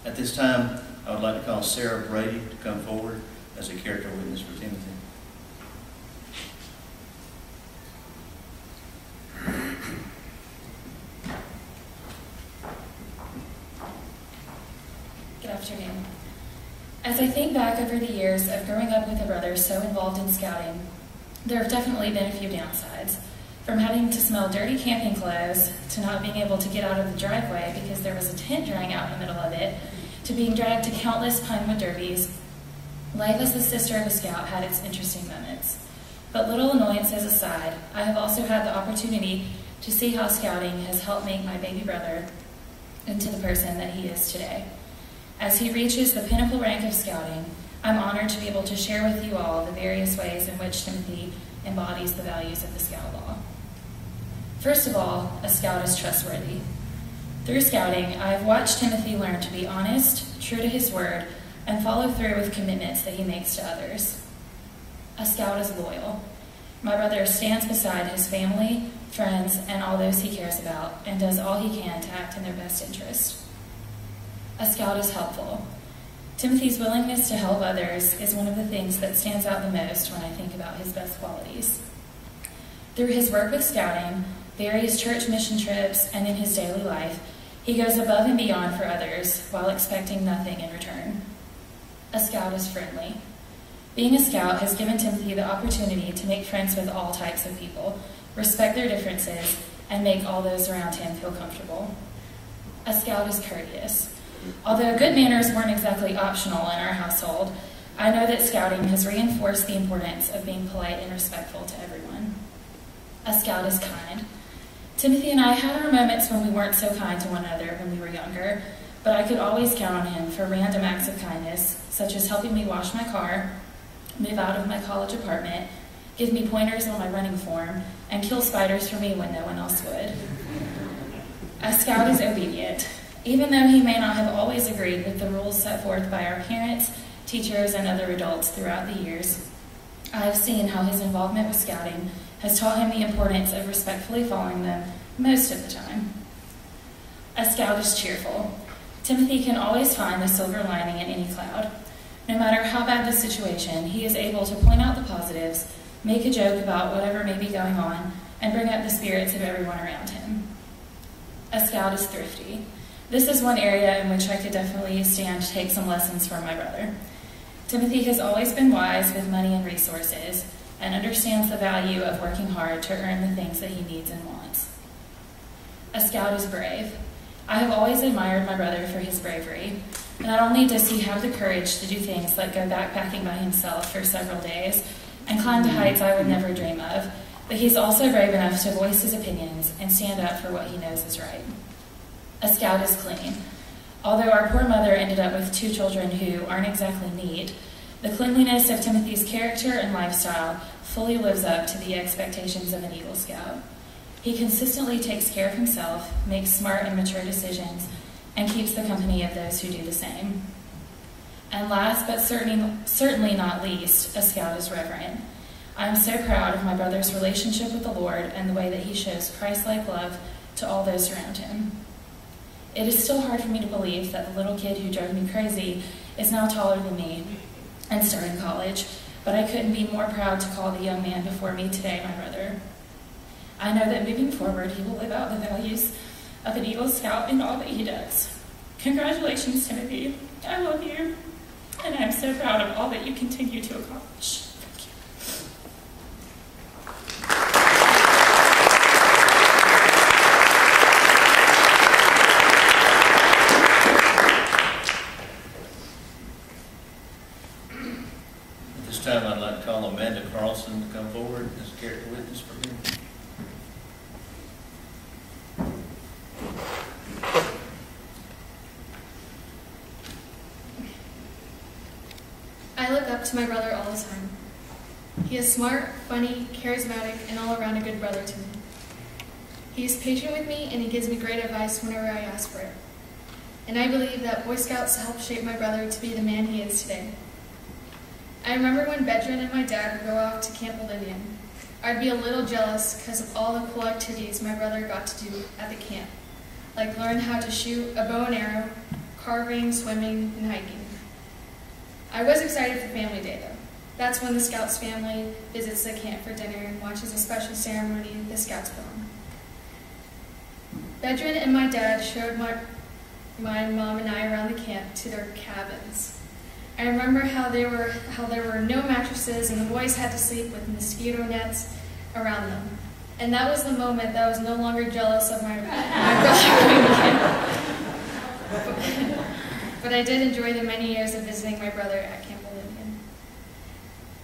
At this time, I would like to call Sarah Brady to come forward as a character witness for Timothy. Good afternoon. As I think back over the years of growing up with a brother so involved in scouting, there have definitely been a few downsides. From having to smell dirty camping clothes, to not being able to get out of the driveway because there was a tent drying out in the middle of it, to being dragged to countless Pinewood derbies, life as the sister of a scout had its interesting moments. But little annoyances aside, I have also had the opportunity to see how scouting has helped make my baby brother into the person that he is today. As he reaches the pinnacle rank of scouting, I'm honored to be able to share with you all the various ways in which Timothy embodies the values of the Scout Law. First of all, a scout is trustworthy. Through scouting, I have watched Timothy learn to be honest, true to his word, and follow through with commitments that he makes to others. A scout is loyal. My brother stands beside his family, friends, and all those he cares about, and does all he can to act in their best interest. A scout is helpful. Timothy's willingness to help others is one of the things that stands out the most when I think about his best qualities. Through his work with scouting, various church mission trips, and in his daily life, he goes above and beyond for others while expecting nothing in return. A scout is friendly. Being a scout has given Timothy the opportunity to make friends with all types of people, respect their differences, and make all those around him feel comfortable. A scout is courteous. Although good manners weren't exactly optional in our household, I know that scouting has reinforced the importance of being polite and respectful to everyone. A scout is kind. Timothy and I had our moments when we weren't so kind to one another when we were younger, but I could always count on him for random acts of kindness, such as helping me wash my car, move out of my college apartment, give me pointers on my running form, and kill spiders for me when no one else would. A scout is obedient. Even though he may not have always agreed with the rules set forth by our parents, teachers, and other adults throughout the years, I have seen how his involvement with scouting has taught him the importance of respectfully following them most of the time. A scout is cheerful. Timothy can always find the silver lining in any cloud. No matter how bad the situation, he is able to point out the positives, make a joke about whatever may be going on, and bring up the spirits of everyone around him. A scout is thrifty. This is one area in which I could definitely stand to take some lessons from my brother. Timothy has always been wise with money and resources and understands the value of working hard to earn the things that he needs and wants. A scout is brave. I have always admired my brother for his bravery. Not only does he have the courage to do things like go backpacking by himself for several days and climb to heights I would never dream of, but he's also brave enough to voice his opinions and stand up for what he knows is right. A scout is clean. Although our poor mother ended up with 2 children who aren't exactly neat, the cleanliness of Timothy's character and lifestyle fully lives up to the expectations of an Eagle Scout. He consistently takes care of himself, makes smart and mature decisions, and keeps the company of those who do the same. And last but certainly not least, a scout is reverent. I am so proud of my brother's relationship with the Lord and the way that he shows Christ-like love to all those around him. It is still hard for me to believe that the little kid who drove me crazy is now taller than me and starting college, but I couldn't be more proud to call the young man before me today my brother. I know that moving forward, he will live out the values of an Eagle Scout in all that he does. Congratulations, Timothy. I love you, and I'm so proud of all that you continue to accomplish. Time I'd like to call Amanda Carlson to come forward as a character witness for him. I look up to my brother all the time. He is smart, funny, charismatic, and all around a good brother to me. He is patient with me, and he gives me great advice whenever I ask for it. And I believe that Boy Scouts helped shape my brother to be the man he is today. I remember when Bedrin and my dad would go off to Camp Oblivion. I'd be a little jealous because of all the cool activities my brother got to do at the camp, like learn how to shoot a bow and arrow, carving, swimming, and hiking. I was excited for family day though. That's when the Scouts family visits the camp for dinner and watches a special ceremony the Scouts put on. Bedrin and my dad showed my mom and I around the camp to their cabins. I remember how there were no mattresses and the boys had to sleep with mosquito nets around them. And that was the moment that I was no longer jealous of my brother going to camp. But I did enjoy the many years of visiting my brother at Camp Olympian.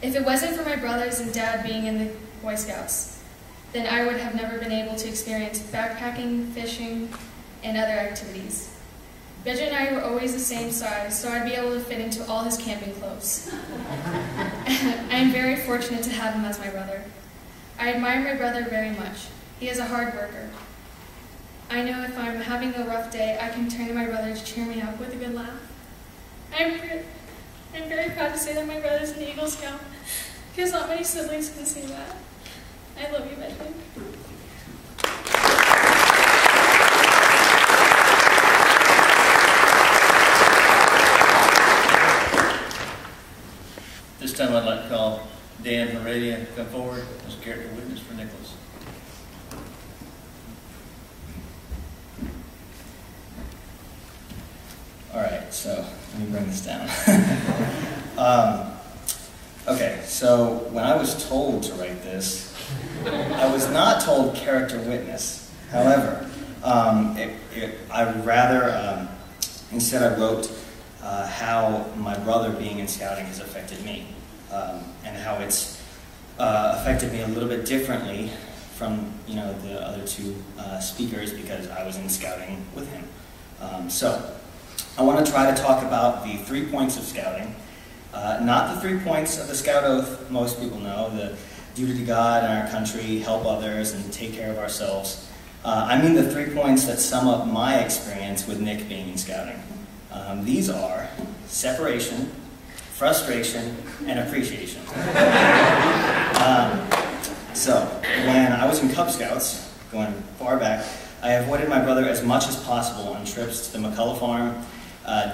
If it wasn't for my brothers and dad being in the Boy Scouts, then I would have never been able to experience backpacking, fishing, and other activities. Bedrin and I were always the same size, so I'd be able to fit into all his camping clothes. I am very fortunate to have him as my brother. I admire my brother very much. He is a hard worker. I know if I'm having a rough day, I can turn to my brother to cheer me up with a good laugh. I'm very proud to say that my brother's an Eagle Scout, because not many siblings can say that. I love you, Bedrin. This time I'd like to call Dan Heredia to come forward as a character witness for Nicholas. All right, so let me bring this down. Okay, so when I was told to write this, I was not told character witness. However, instead I wrote how my brother being in scouting has affected me, and how it's affected me a little bit differently from the other two speakers because I was in scouting with him. So I want to try to talk about the 3 points of scouting, not the 3 points of the Scout Oath most people know, the duty to God and our country, help others, and take care of ourselves. I mean the 3 points that sum up my experience with Nick being in scouting. These are separation, frustration, and appreciation. So, when I was in Cub Scouts, going far back, I avoided my brother as much as possible on trips to the McCullough Farm,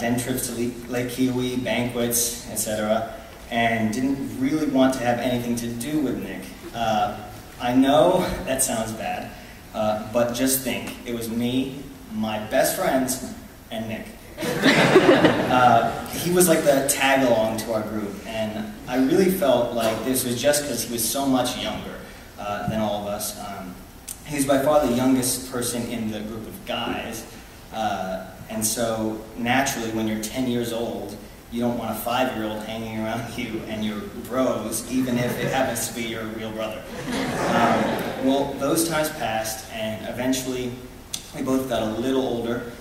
den trips to Lake Kiowee, banquets, etc., and didn't really want to have anything to do with Nick. I know that sounds bad, but just think, it was me, my best friends, and Nick. He was like the tag-along to our group, and I really felt like this was just because he was so much younger than all of us. He's by far the youngest person in the group of guys, and so naturally when you're 10 years old, you don't want a 5-year-old hanging around you and your bros, even if it happens to be your real brother. Well, those times passed, and eventually we both got a little older.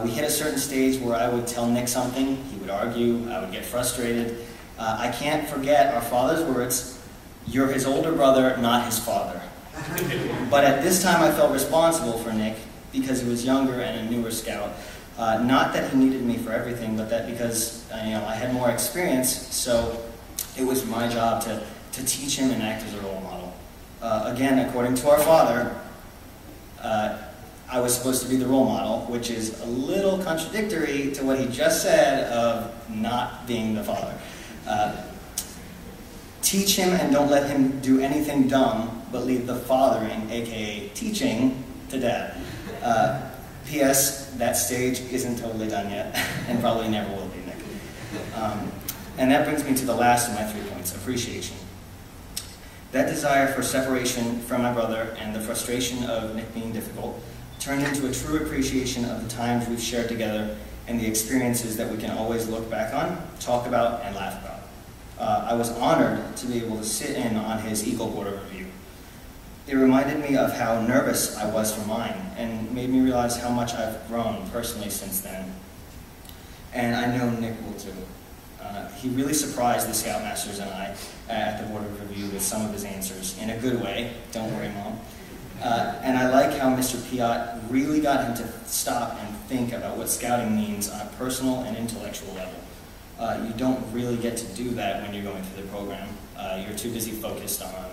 We hit a certain stage where I would tell Nick something, he would argue, I would get frustrated. I can't forget our father's words, "You're his older brother, not his father." But at this time I felt responsible for Nick because he was younger and a newer scout. Not that he needed me for everything, but that because I had more experience, so it was my job to teach him and act as a role model. Again, according to our father, I was supposed to be the role model, which is a little contradictory to what he just said of not being the father. Teach him and don't let him do anything dumb, but leave the fathering, aka teaching, to dad. P.S. That stage isn't totally done yet, and probably never will be, Nick. And that brings me to the last of my 3 points, appreciation. That desire for separation from my brother and the frustration of Nick being difficult turned into a true appreciation of the times we've shared together and the experiences that we can always look back on, talk about, and laugh about. I was honored to be able to sit in on his Eagle Board review. It reminded me of how nervous I was for mine and made me realize how much I've grown personally since then. And I know Nick will too. He really surprised the Scoutmasters and I at the Board of Review with some of his answers, in a good way, don't worry, Mom. And I like how Mr. Piot really got him to stop and think about what scouting means on a personal and intellectual level. You don't really get to do that when you're going through the program. You're too busy focused on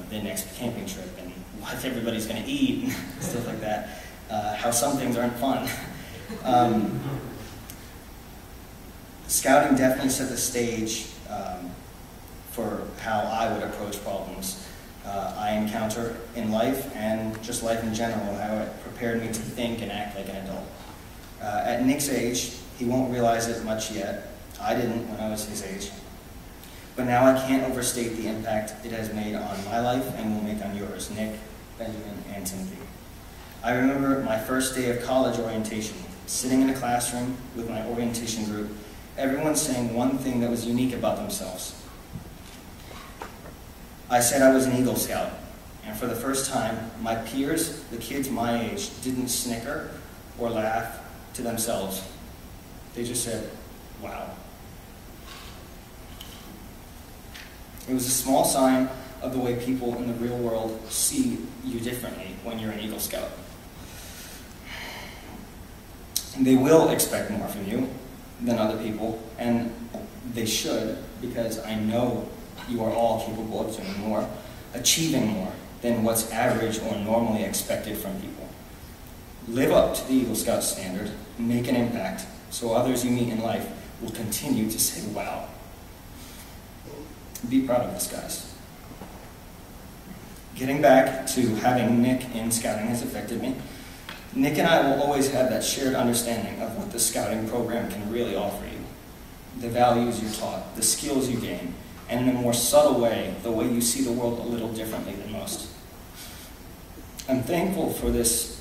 the next camping trip and what everybody's going to eat and stuff like that. How some things aren't fun. Scouting definitely set the stage for how I would approach problems I encounter in life and just life in general, how it prepared me to think and act like an adult. At Nick's age, he won't realize it much yet. I didn't when I was his age. But now I can't overstate the impact it has made on my life and will make on yours, Nick, Benjamin, and Timothy. I remember my first day of college orientation, sitting in a classroom with my orientation group, everyone saying one thing that was unique about themselves. I said I was an Eagle Scout, and for the first time, my peers, the kids my age, didn't snicker or laugh to themselves. They just said, wow. It was a small sign of the way people in the real world see you differently when you're an Eagle Scout. And they will expect more from you than other people, and they should, because I know you are all capable of doing more, achieving more than what's average or normally expected from people. Live up to the Eagle Scout standard, make an impact, so others you meet in life will continue to say, wow. Be proud of this, guys. Getting back to having Nick in scouting has affected me. Nick and I will always have that shared understanding of what the scouting program can really offer you. The values you're taught, the skills you gain, and in a more subtle way, the way you see the world a little differently than most. I'm thankful for this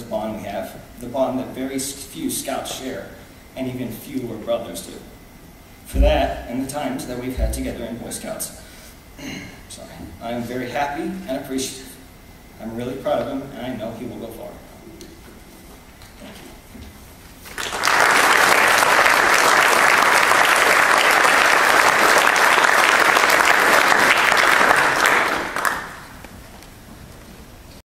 bond we have, the bond that very few scouts share, and even fewer brothers do. For that, and the times that we've had together in Boy Scouts. I am very happy and appreciative. I'm really proud of him, and I know he will go far.